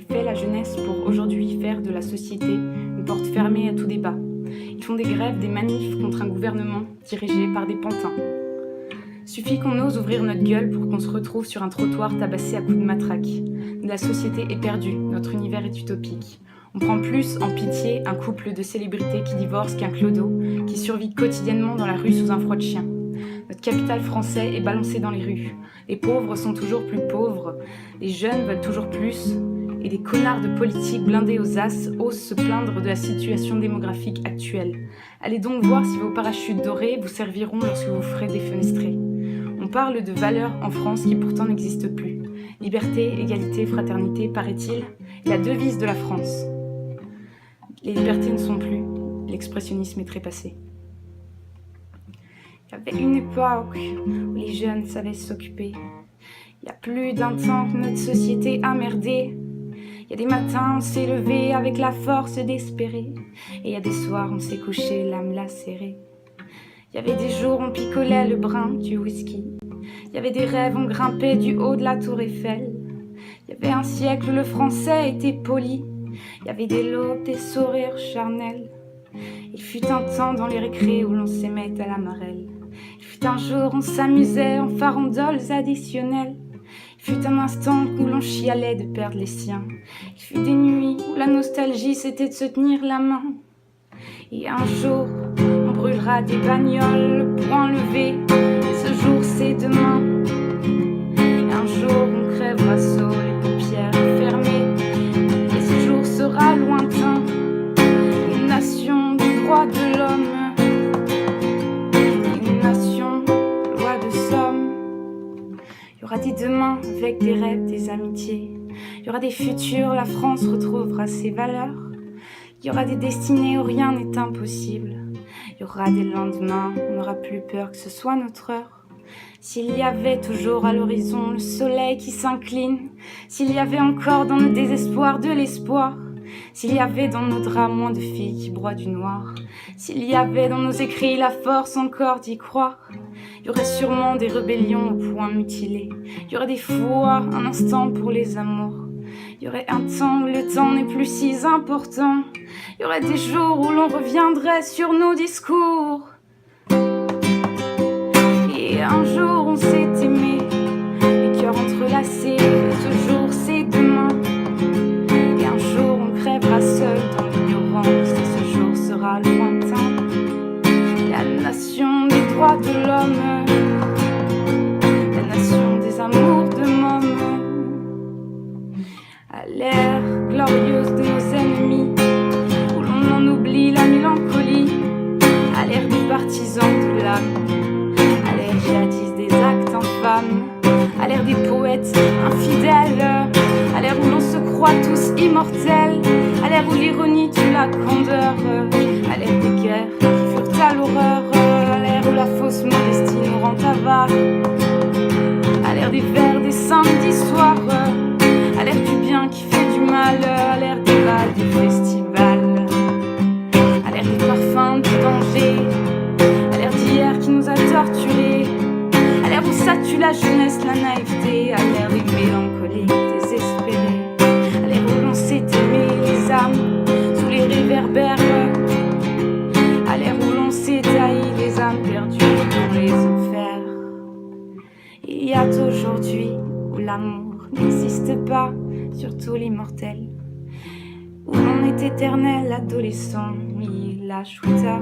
fait la jeunesse pour aujourd'hui faire de la société une porte fermée à tout débat. Ils font des grèves, des manifs contre un gouvernement dirigé par des pantins. Suffit qu'on ose ouvrir notre gueule pour qu'on se retrouve sur un trottoir tabassé à coups de matraque. La société est perdue, notre univers est utopique. On prend plus en pitié un couple de célébrités qui divorcent qu'un clodo qui survit quotidiennement dans la rue sous un froid de chien. Notre capital français est balancé dans les rues. Les pauvres sont toujours plus pauvres, les jeunes veulent toujours plus, et des connards de politiques blindés aux as osent se plaindre de la situation démographique actuelle. Allez donc voir si vos parachutes dorés vous serviront lorsque vous ferez défenestrer. On parle de valeurs en France qui pourtant n'existent plus. Liberté, égalité, fraternité, paraît-il, est la devise de la France. Les libertés ne sont plus, l'expressionnisme est trépassé. Il y avait une époque où les jeunes savaient s'occuper. Il y a plus d'un temps que notre société a merdé. Il y a des matins on s'est levé avec la force d'espérer. Et il y a des soirs on s'est couché l'âme lacérée. Il y avait des jours on picolait le brin du whisky. Il y avait des rêves on grimpait du haut de la tour Eiffel. Il y avait un siècle où le français était poli. Il y avait des lobes, des sourires charnels. Il fut un temps dans les récrés où l'on s'aimait à la marelle. Il fut un jour on s'amusait en farandoles additionnelles. Il fut un instant où l'on chialait de perdre les siens. Il fut des nuits où la nostalgie c'était de se tenir la main. Et un jour on brûlera des bagnoles, le poing levé. Et ce jour c'est demain. Et un jour on crèvera sot, les paupières fermées. Et ce jour sera lointain. Une nation du droit de l'homme. Il y aura des demain avec des rêves, des amitiés. Il y aura des futurs, la France retrouvera ses valeurs. Il y aura des destinées où rien n'est impossible. Il y aura des lendemains, on n'aura plus peur que ce soit notre heure. S'il y avait toujours à l'horizon le soleil qui s'incline, s'il y avait encore dans nos désespoirs de l'espoir, s'il y avait dans nos draps moins de filles qui broient du noir, s'il y avait dans nos écrits la force encore d'y croire, il y aurait sûrement des rébellions au point mutilé. Il y aurait des fois un instant pour les amours. Il y aurait un temps où le temps n'est plus si important. Il y aurait des jours où l'on reviendrait sur nos discours. Et un jour on s'est aimé, les cœurs entrelacés. Et ce jour c'est demain. Et un jour on crèvera seul dans l'ignorance. Et ce jour sera lointain. La nation des droits de l'homme, la nation des amours de môme, à l'ère glorieuse de nos ennemis, où l'on en oublie la mélancolie, à l'ère des partisans de l'âme, à l'ère jadis des actes infâmes, à l'ère des poètes infidèles, à l'ère où l'on se croit tous immortels, à l'ère où l'ironie tue la candeur, à l'ère des guerres qui furent à l'horreur, à l'ère où la fausse modestie nous rend avares, à l'ère des vers, des samedis soirs, à l'ère du bien qui fait du mal, à l'ère des balles, des festivals, à l'ère des parfums du danger, à l'ère d'hier qui nous a torturés, à l'ère où ça tue la jeunesse, la naïveté, à l'ère des mélancoliques désespérés, à l'ère où l'on s'est aimé les âmes sous les réverbères, à l'ère où l'on s'est haï les âmes perdues dans les enfers. Il y a aujourd'hui où l'amour n'existe pas, surtout l'immortel, où l'on est éternel adolescent, il la chuta.